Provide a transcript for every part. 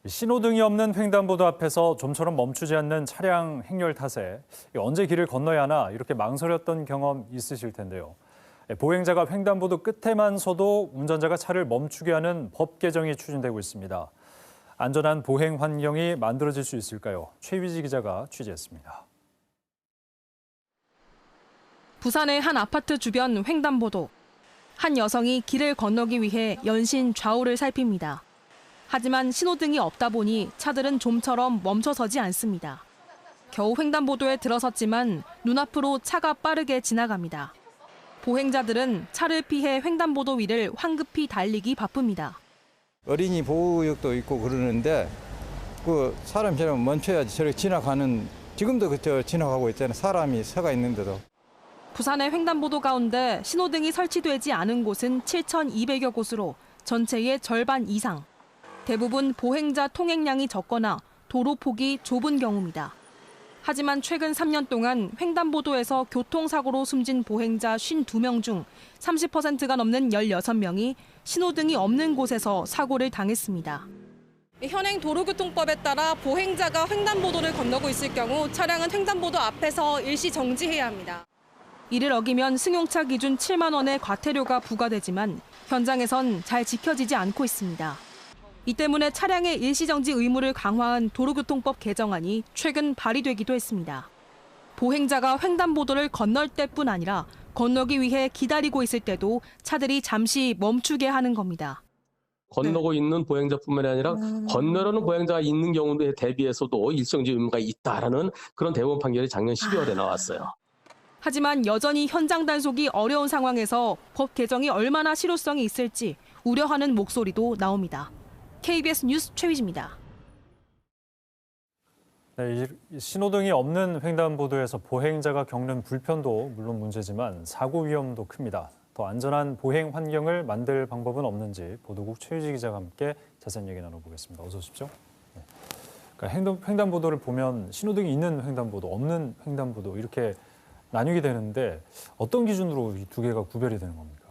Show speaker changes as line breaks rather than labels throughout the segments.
신호등이 없는 횡단보도 앞에서 좀처럼 멈추지 않는 차량 행렬 탓에 언제 길을 건너야 하나 이렇게 망설였던 경험 있으실 텐데요. 보행자가 횡단보도 끝에만 서도 운전자가 차를 멈추게 하는 법 개정이 추진되고 있습니다. 안전한 보행 환경이 만들어질 수 있을까요? 최위지 기자가 취재했습니다.
부산의 한 아파트 주변 횡단보도. 한 여성이 길을 건너기 위해 연신 좌우를 살핍니다. 하지만 신호등이 없다 보니 차들은 좀처럼 멈춰서지 않습니다. 겨우 횡단보도에 들어섰지만 눈앞으로 차가 빠르게 지나갑니다. 보행자들은 차를 피해 횡단보도 위를 황급히 달리기 바쁩니다.
어린이 보호구역도 있고 그러는데 그 사람처럼 멈춰야지 저렇게 지나가는 지금도 그저 지나가고 있잖아요. 사람이 서가 있는데도.
부산의 횡단보도 가운데 신호등이 설치되지 않은 곳은 7,200여 곳으로 전체의 절반 이상. 대부분 보행자 통행량이 적거나 도로 폭이 좁은 경우입니다. 하지만 최근 3년 동안 횡단보도에서 교통사고로 숨진 보행자 52명 중 30%가 넘는 16명이 신호등이 없는 곳에서 사고를 당했습니다. 현행 도로교통법에 따라 보행자가 횡단보도를 건너고 있을 경우 차량은 횡단보도 앞에서 일시 정지해야 합니다. 이를 어기면 승용차 기준 7만 원의 과태료가 부과되지만 현장에선 잘 지켜지지 않고 있습니다. 이 때문에 차량의 일시정지 의무를 강화한 도로교통법 개정안이 최근 발의되기도 했습니다. 보행자가 횡단보도를 건널 때뿐 아니라 건너기 위해 기다리고 있을 때도 차들이 잠시 멈추게 하는 겁니다.
건너고 있는 보행자뿐만 아니라 건너려는 보행자가 있는 경우에 대비해서도 일정지 의무가 있다라는 그런 대법원 판결이 작년 12월에 나왔어요.
하지만 여전히 현장 단속이 어려운 상황에서 법 개정이 얼마나 실효성이 있을지 우려하는 목소리도 나옵니다. KBS 뉴스 최위지입니다.
네, 신호등이 없는 횡단보도에서 보행자가 겪는 불편도 물론 문제지만 사고 위험도 큽니다. 더 안전한 보행 환경을 만들 방법은 없는지 보도국 최유지 기자가 함께 자세한 얘기 나눠보겠습니다. 어서 오십시오. 네. 그러니까 횡단보도를 보면 신호등이 있는 횡단보도, 없는 횡단보도 이렇게 나뉘게 되는데 어떤 기준으로 이 두 개가 구별이 되는 겁니까?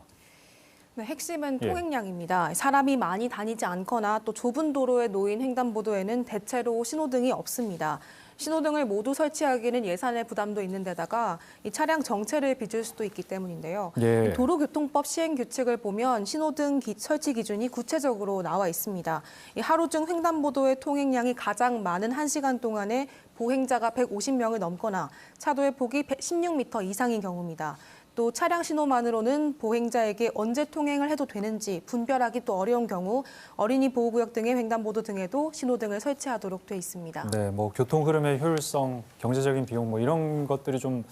네, 핵심은 통행량입니다. 사람이 많이 다니지 않거나 또 좁은 도로에 놓인 횡단보도에는 대체로 신호등이 없습니다. 신호등을 모두 설치하기는 예산의 부담도 있는 데다가 이 차량 정체를 빚을 수도 있기 때문인데요.
예.
도로교통법 시행 규칙을 보면 신호등 설치 기준이 구체적으로 나와 있습니다. 이 하루 중 횡단보도의 통행량이 가장 많은 1시간 동안에 보행자가 150명을 넘거나 차도의 폭이 16m 이상인 경우입니다. 또 차량 신호만으로는 보행자에게 언제 통행을 해도 되는지 분별하기 또 어려운 경우 어린이 보호구역 등의 횡단보도 등에도 신호등을 설치하도록 돼 있습니다.
네, 뭐 교통 흐름의 효율성, 경제적인 비용 뭐 이런 것들이 좀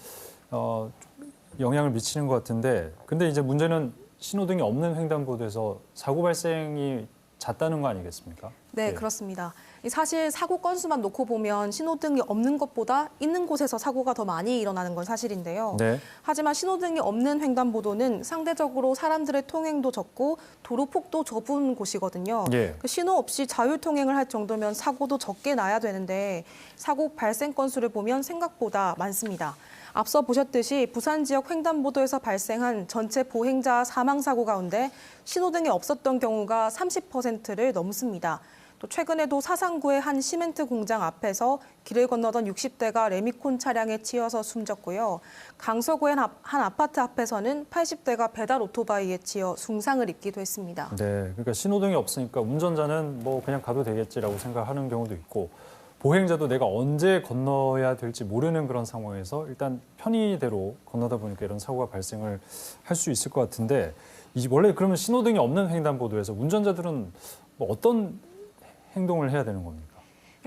영향을 미치는 것 같은데, 근데 이제 문제는 신호등이 없는 횡단보도에서 사고 발생이 잦다는 거 아니겠습니까?
네,
예.
그렇습니다. 사실 사고 건수만 놓고 보면 신호등이 없는 것보다 있는 곳에서 사고가 더 많이 일어나는 건 사실인데요.
네.
하지만 신호등이 없는 횡단보도는 상대적으로 사람들의 통행도 적고 도로폭도 좁은 곳이거든요.
예.
신호 없이 자율통행을 할 정도면 사고도 적게 나야 되는데 사고 발생 건수를 보면 생각보다 많습니다. 앞서 보셨듯이 부산 지역 횡단보도에서 발생한 전체 보행자 사망사고 가운데 신호등이 없었던 경우가 30%를 넘습니다. 또 최근에도 사상구의 한 시멘트 공장 앞에서 길을 건너던 60대가 레미콘 차량에 치여서 숨졌고요. 강서구의 한 아파트 앞에서는 80대가 배달 오토바이에 치여 중상을 입기도 했습니다.
네, 그러니까 신호등이 없으니까 운전자는 뭐 그냥 가도 되겠지라고 생각하는 경우도 있고, 보행자도 내가 언제 건너야 될지 모르는 그런 상황에서 일단 편의대로 건너다 보니까 이런 사고가 발생을 할 수 있을 것 같은데, 원래 그러면 신호등이 없는 횡단보도에서 운전자들은 뭐 어떤 행동을 해야 되는 겁니까?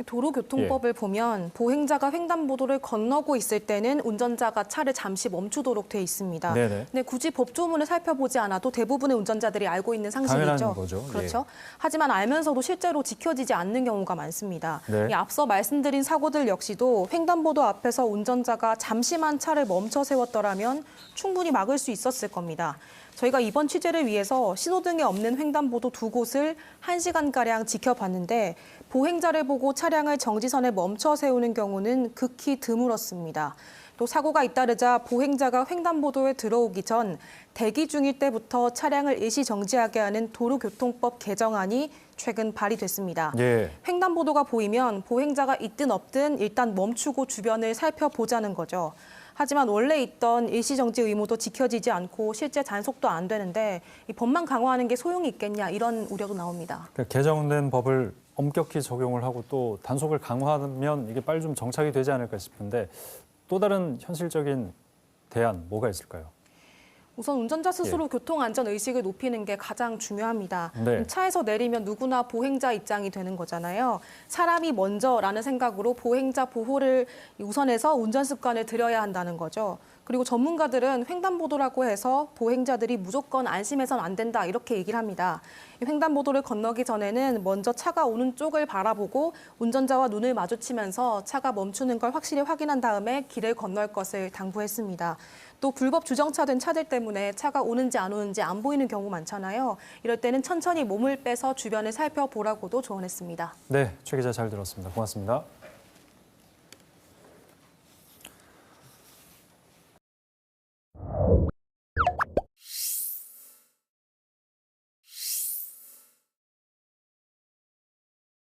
도로교통법을 보면 보행자가 횡단보도를 건너고 있을 때는 운전자가 차를 잠시 멈추도록 돼 있습니다.
네네.
근데 굳이 법조문을 살펴보지 않아도 대부분의 운전자들이 알고 있는 상식이죠.
당연한 거죠.
그렇죠.
예.
하지만 알면서도 실제로 지켜지지 않는 경우가 많습니다.
네.
이 앞서 말씀드린 사고들 역시도 횡단보도 앞에서 운전자가 잠시만 차를 멈춰 세웠더라면 충분히 막을 수 있었을 겁니다. 저희가 이번 취재를 위해서 신호등이 없는 횡단보도 2곳을 1시간가량 지켜봤는데 보행자를 보고 차량을 정지선에 멈춰 세우는 경우는 극히 드물었습니다. 또 사고가 잇따르자 보행자가 횡단보도에 들어오기 전 대기 중일 때부터 차량을 일시 정지하게 하는 도로교통법 개정안이 최근 발의됐습니다.
예.
횡단보도가 보이면 보행자가 있든 없든 일단 멈추고 주변을 살펴보자는 거죠. 하지만 원래 있던 일시정지 의무도 지켜지지 않고 실제 단속도 안 되는데 이 법만 강화하는 게 소용이 있겠냐 이런 우려도 나옵니다.
그러니까 개정된 법을 엄격히 적용을 하고 또 단속을 강화하면 이게 빨리 좀 정착이 되지 않을까 싶은데 또 다른 현실적인 대안 뭐가 있을까요?
우선 운전자 스스로 교통안전 의식을 높이는 게 가장 중요합니다.
네.
차에서 내리면 누구나 보행자 입장이 되는 거잖아요. 사람이 먼저라는 생각으로 보행자 보호를 우선해서 운전 습관을 들여야 한다는 거죠. 그리고 전문가들은 횡단보도라고 해서 보행자들이 무조건 안심해선 안 된다 이렇게 얘기를 합니다. 횡단보도를 건너기 전에는 먼저 차가 오는 쪽을 바라보고 운전자와 눈을 마주치면서 차가 멈추는 걸 확실히 확인한 다음에 길을 건널 것을 당부했습니다. 또 불법 주정차된 차들 때문에 차가 오는지 안 오는지 안 보이는 경우 많잖아요. 이럴 때는 천천히 몸을 빼서 주변을 살펴보라고도 조언했습니다.
네, 최 기자 잘 들었습니다. 고맙습니다.